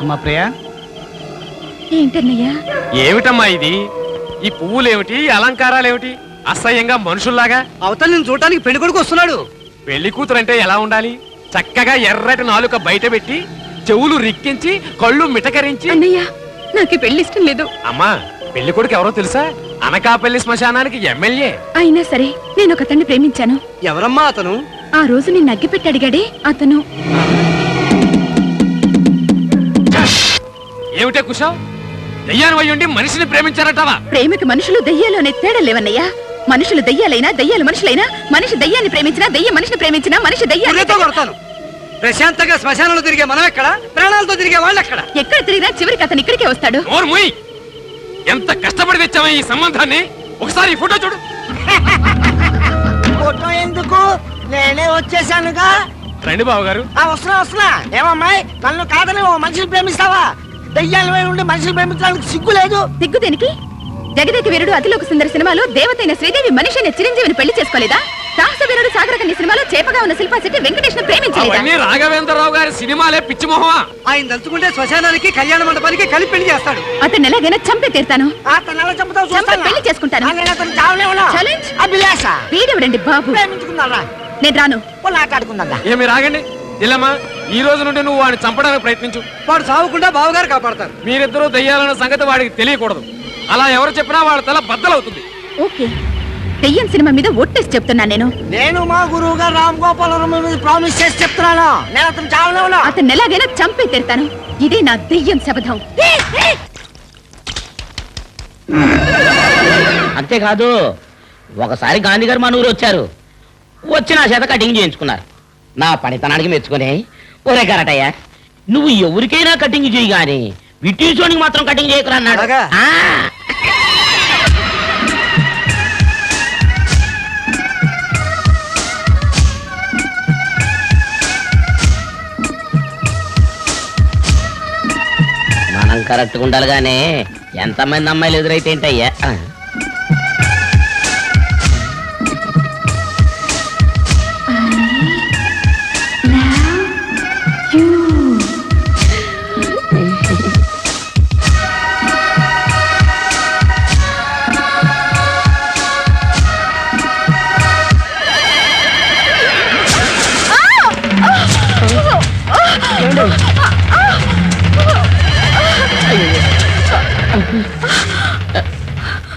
అమ్మా ప్రియా. ఏంటన్నయ్యా? ఏమిటమ్మా ఇది? ఈ పువ్వులేమిటి, అలంకారాలేమిటి? అసహ్యంగా మనుషుల్లాగా. అవతల నేను చూడటానికి పెళ్లి కొడుకు వస్తున్నాడు. పెళ్లి కూతురంటే ఎలా ఉండాలి? చక్కగా ఎర్రటి నాలుక బయట పెట్టి, చెవులు రిక్కించి, కళ్ళు మిటకరించి. అన్నయ్య, నాకు పెళ్లి ఇష్టం లేదు. అమ్మా, పెళ్లి కొడుకు ఎవరో తెలుసా? అనకాపల్లి శ్మశానానికి ఎమ్మెల్యే. అయినా సరే నేను ఒక అతన్ని ప్రేమించాను. ఎవరమ్మా అతను? ఆ రోజు నిన్ను అగ్గిపెట్టి అడిగాడే అతను. ఏమిటే కుషం? దయ్యాన్ని వయ్యుండి మనిషిని ప్రేమించారటవా? ప్రేమకి మనుషులు దయ్యాలు అనే తేడా లేవన్నయ్యా. మనుషులు దయ్యాలైనా, దయ్యాలు మనుషులైనా, మనిషి దయ్యాన్ని ప్రేమించినా, దయ్యం మనిషిని ప్రేమించినా, మనిషి దయ్యాన్ని కొడతాను. ప్రశాంతంగా శ్మశానంలో తిరిగే మనం ఎక్కడ, ప్రాణాలతో తిరిగే వాళ్ళు ఎక్కడ? ఎక్కడ తిరిగినా చివరికి అతను ఇక్కడికే వస్తాడు. ఎంత కష్టపడి తెచ్చావా ఈ సంబంధాన్ని? ఒకసారి ఫోటో చూడు. ఫోటో ఎందుకు? నేనే వచ్చేసానుగా. రండి బాబు గారు. వస్తున్నా. ఏమమ్మాయి, నన్ను కాదని ఓ మనిషిని ప్రేమిస్తావా? దయ్యాల ఉండి మనిషిని ప్రేమించడానికి సిగ్గు లేదు? సిగ్గు దేనికి? జగదేక వీరుడు అతిలోక సుందర సినిమాలో దేవతైన శ్రీదేవి మనిషి అయిన చిరంజీవిని పెళ్లి చేసుకోలేదా? సాహస వీరుడు సాగరకన్య సినిమాలో చేపగా ఉన్న శిల్పా శెట్టి వెంకటేష్ ను ప్రేమించలేదా? రాఘవేంద్రరావు గారి సినిమాలే పిచ్చిమోహమా? ఆయన తలుచుకుంటే శ్మశానానికి, కళ్యాణ మండపానికి కలిపి పెళ్లి చేస్తాడు. అతను ఎలాగైనా చంపే తీరుతాను. పెళ్లి చేసుకుంటాను. వీడెవడండి బాబు? నేను రాను. ఏమి రాగండి. ఇల్లమ్మా, ఈ రోజు నుండి నువ్వు వాడిని చంపడానికి ప్రయత్నించు. వాడు సావకుండా బావగారు కాపాడతారు. మీరిద్దరూ దయ్యాలన్న సంగతి వాడికి తెలియకూడదు. అలా ఎవరు చెప్పినా వాళ్ళ తల బద్దలవుతుంది. ఓకే, దెయ్యం సినిమా మీద ఒట్టేసి చెప్తున్నా. నేను మా గురువు గారు రామ్ గోపాలరావు మీద ప్రామిస్ చేసి చెప్తున్నాను. నేను అతను చావలేవునా? అతను ఎలాగైనా చంపే తీరుతాను. ఇదే నా దెయ్యం శపథం. అంతేకాదు, ఒకసారి గాంధీ గారు మన ఊరు వచ్చారు. వచ్చి నా చేత కటింగ్ చేయించుకున్నారు. నా పనితనానికి మెచ్చుకుని, ఒరే గరటయ్య, నువ్వు ఎవరికైనా కటింగ్ చేయి గాని విటీసోనికి మాత్రం కటింగ్ చేయకురా అన్నాడు. మనం కరెక్ట్గా ఉండాలి గానీ ఎంతమంది అమ్మాయిలు ఎదురైతే ఏంటయ్యా?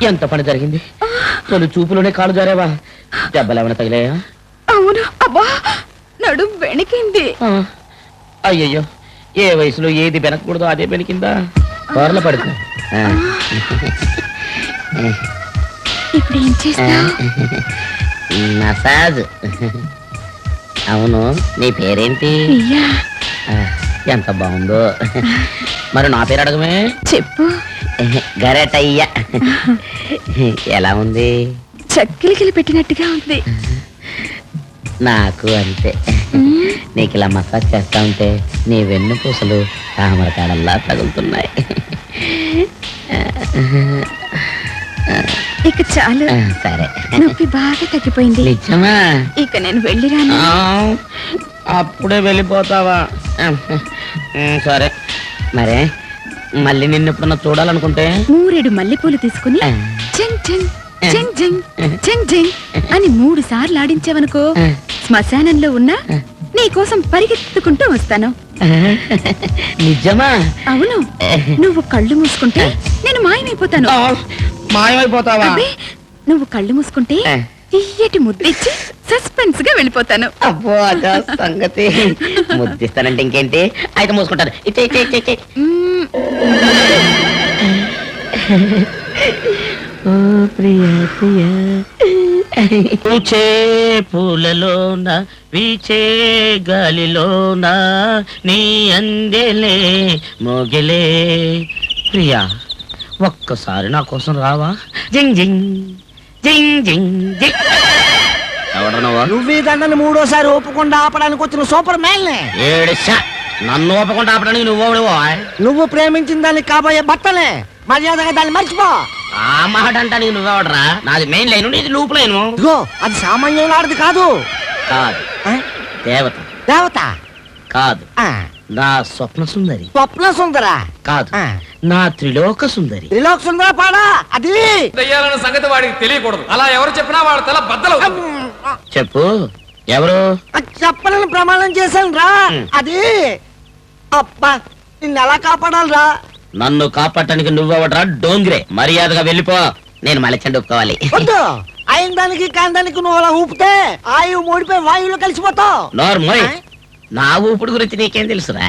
ఎంత పని జరిగింది? తొలి చూపులోనే కాలు జారేవా? దెబ్బలేమైనా తగిలాయా? అవును. అబ్బా, నడుం వెణికింది. అయ్యయ్యో, ఏ వయసులో ఏది వెనకూడదో అదే వెనికిందా? త్వరలో పడుతుంది. ఇప్పుడు ఏం చేస్తా? మసాజ్. అవును, నీ పేరేంటి? ఎంత బాగుందో. మరి నా పేరు అడగమే. చెప్పు. గరటయ్య. ఎలా ఉంది? చక్కిలికిలి పెట్టినట్టుగా ఉంది. నాకు అంతే. నీకు ఇలా మసాజ్ చేస్తా ఉంటే నీ వెన్ను పూసలు తామరకాడల్లా తగులుతున్నాయి. ఇక చాలు. సరే, నొప్పి బాగా తగ్గిపోయింది. నిజమా? ఇక నేను వెళ్ళిరాను. అప్పుడే వెళ్ళిపోతావా? సరే, మరే మళ్ళీ నిన్ను ఎప్పుడన్నా చూడాలనుకుంటే 3 మల్లెపూలు తీసుకుని చెంగ్ చెంగ్ చెంగ్ చెంగ్ చెంగ్ చెంగ్ అని 3 సార్లు ఆడించావనుకో, శ్మశానంలో ఉన్నా నీ కోసం పరిగెత్తుకుంటూ వస్తాను. నిజమా? అవును. నువ్వు కళ్ళు మూసుకుంటే నేను మాయమైపోతాను. మాయమైపోతావా? నువ్వు కళ్ళు మూసుకుంటే తీయటి ముద్దిచ్చి సస్పెన్స్ గా వెళ్ళిపోతాను. అబ్బో, అదా సంగతి. ముద్దిస్తానంటే ఇంకేంటి? అయితే మూసుకుంటాను. పూచే పూలలోన, వీచే గాలిలోన, నీ అందెలే మోగెలే. ప్రియా, ఒక్కసారి నా కోసం రావా? జింగ్ జింగ్ జింగ్ జింగ్ జింగ్. నువ్వు ఈ దండని 3వ ఒప్పుకుండా ఆపడానికి వచ్చిన సూపర్ మ్యాన్. నన్ను ఒప్పుకుండా ఆపడానికి నువ్వు ప్రేమించిన దానికి కాబోయే భర్తనే. మర్యాదగా దాన్ని మర్చిపో. ఆ మాట అంటానికి నువ్వెవడరా? నాది మెయిన్ లైన్, ఇది లూప్ లైన్. అది సామాన్యం ఆడది కాదు. కాదు, దేవత. దేవత కాదు, నా స్వప్న సుందరి స్వప్న సుందరా కాదు, ఆ. నా త్రిలోక సుందరి. త్రిలోక సుందర పాడా అది దయ్యాలన్న సంగతి వాడికి తెలియకూడదు. అలా ఎవరు చెప్పినా వాడు తల బద్దలు. చెప్పు, ఎవరు? చెప్పనని ప్రమాణం చేశాను రా. అది అబ్బా నిన్ను ఎలా కాపాడాలిరా? నన్ను కాపాడటానికి నువ్వెవడరా డోంగ్రే? మర్యాదగా వెళ్ళిపో, నేను మలచండి ఒప్పుకోవాలి. వద్దు, అయిన దానికి కాని దానికి నువ్వు అలా ఊపితే ఆయువు మూడిపోయి వాయువులో కలిసిపోతావు. నోర్మోయ్, నా ఊపుడు గురించి నీకేం తెలుసురా?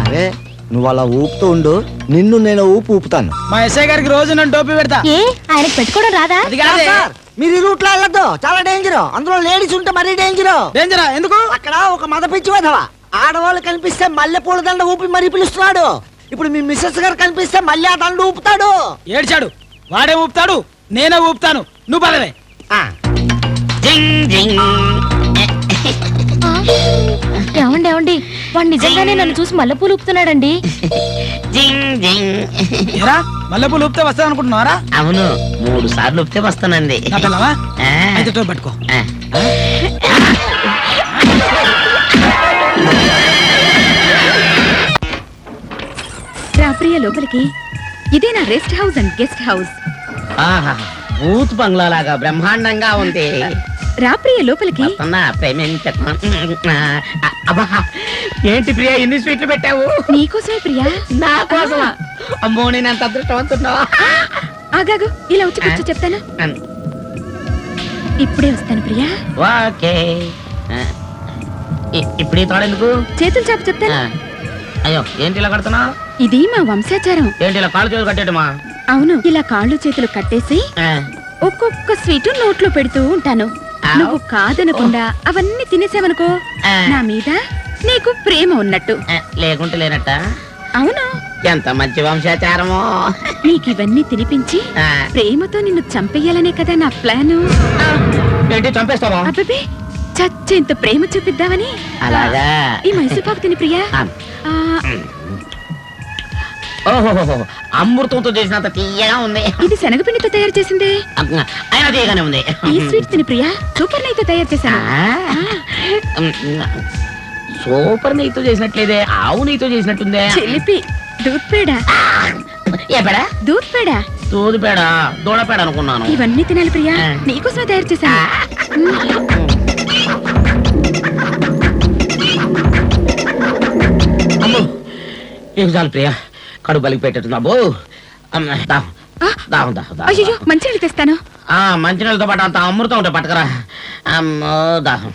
అరే నువ్వు అలా ఊపుతూ ఉండు, నిన్ను నేను ఊపుతాను. మా ఎస్ఐ గారికి రోజు నన్ను టోపీ పెడతా. ఏ ఆయనకు పెట్టుకోవడం రాదా? అది కాదే. సార్, మీరు ఈ రూట్ లో వెళ్ళొద్దు, చాలా డేంజర్. అందులో లేడీస్ ఉంటే మరీ డేంజర్. డేంజరా? ఎందుకు? అక్కడ ఒక మద పిచ్చి వెధవ ఆడవాళ్ళు కనిపిస్తే మల్లె పూల దండ ఊపి మరీ పిలుస్తున్నాడు. ఇప్పుడు మీ మిస్సెస్ గారు కనిపిస్తే మళ్ళీ ఆ దండ ఊపుతాడు. ఏడ్చాడు, వాడే ఊపుతాడు, నేనే ఊపుతాను. నువ్వు పదవే. ఆ, జింగ్ జింగ్. ఏమండి ఏమండి, వాడు నిజంగానే నన్ను చూసి మల్లెపూలు ఊపుతున్నాడండి. జింగ్ జింగ్. ఏరా మల్లెపూలు ఊపితే వస్తా అనుకుంటున్నారా? అవును, 3 సార్లు ఊపితే వస్తానండి. నా పిల్లవా? ఆ. అయితే టోపీ పట్టుకో. ఆ. రా ప్రియ లోపలికి. ఇదే నా rest house and guest house. ఆహా, భూత్ బంగ్లా లాగా బ్రహ్మాండంగా ఉంది. రా ప్రియ లోపలికి. వస్తున్నా, ప్రేమించకు. అబ్బా, ఏంటి ప్రియా ఇన్ని స్వీట్లు పెట్టావు? నీకోసమే ప్రియా. నా కోసం? అమ్మో, నేను ఎంత అదృష్టవంతున్నా. ఆగాగు, ఇలా వచ్చి కూర్చో చెప్తాను. ఇప్పుడే వస్తాను ప్రియా. ఓకే. ఇప్పుడు ఈ తోడెందుకు? చేతులు చాపు చెప్తాను. అయ్యో, ఏంటి ఇలా కడుతున్నా? ఇది మా వంశాచారం. ఏంటి ఇలా కాళ్ళు చేతులు కట్టేటమా? అవును, ఇలా కాళ్ళు చేతులు కట్టేసి ఒక్కొక్క స్వీటు నోట్లో పెడుతూ ఉంటాను. నువ్వు కాదనకుండా అవన్నీ తినేసావనుకో, నా మీద నీకు ప్రేమ ఉన్నట్టు. లేకుంటే లేనట్ట? అవును, ఎంత మంచి వంశాచారమో. నీకివన్నీ తినిపించి ప్రేమతో నిన్ను చంపేయాలనే కదా నా ప్లాను. ఏంటి చంపేస్తావా? అబ్బే, చచ్చేంత ప్రేమ చూపిద్దామని. అలాగా? ఈ మైసూర్ పాకు తిని ప్రియా. ఓహో, అమృతంతో చేసినంత తీయగా ఉంది. ఇది శనగపిండితో తయారు చేసిందే. అయినా తీయగానే ఉంది. ఈ స్వీట్ తిని ప్రియా, సూపర్ నెయ్యితో తయారు చేశాను. సూపర్ నెయ్యితో చేసినట్లేదే, ఆవు నెయ్యితో చేసినట్టుందే. చిలిపి, దూద్ పేడ. ఏ పేడ? దూద్ పేడ. తోదు పేడ, దూడ పేడ అనుకున్నాను. ఇవన్నీ తినాలి ప్రియా, నీకోసమే తయారు చేశాను. అమ్మో, ఏం చాలు ప్రియా, కడుపు బలికి పెట్టేట్టున్నా బో. అయ్యో, మంచినీళ్ళు తెస్తాను. మంచినీళ్ళతో పాటు అంత అమృతం ఉంటే పట్టకరా. అమ్మో, దాహం.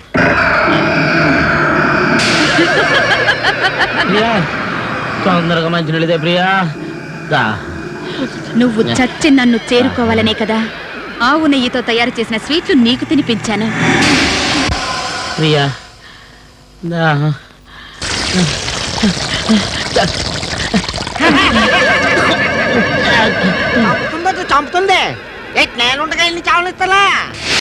ప్రియా, తొందరగా మంచినీళ్ళదే ప్రియా. దా. నువ్వు చచ్చి నన్ను చేరుకోవాలనే కదా ఆవు నెయ్యితో తయారు చేసిన స్వీట్లు నీకు తినిపించాను. ప్రియా, దాహం. చంపుతుంది. చంపుతుంది. నేనుండగా ఇన్ని చావనిస్తానా?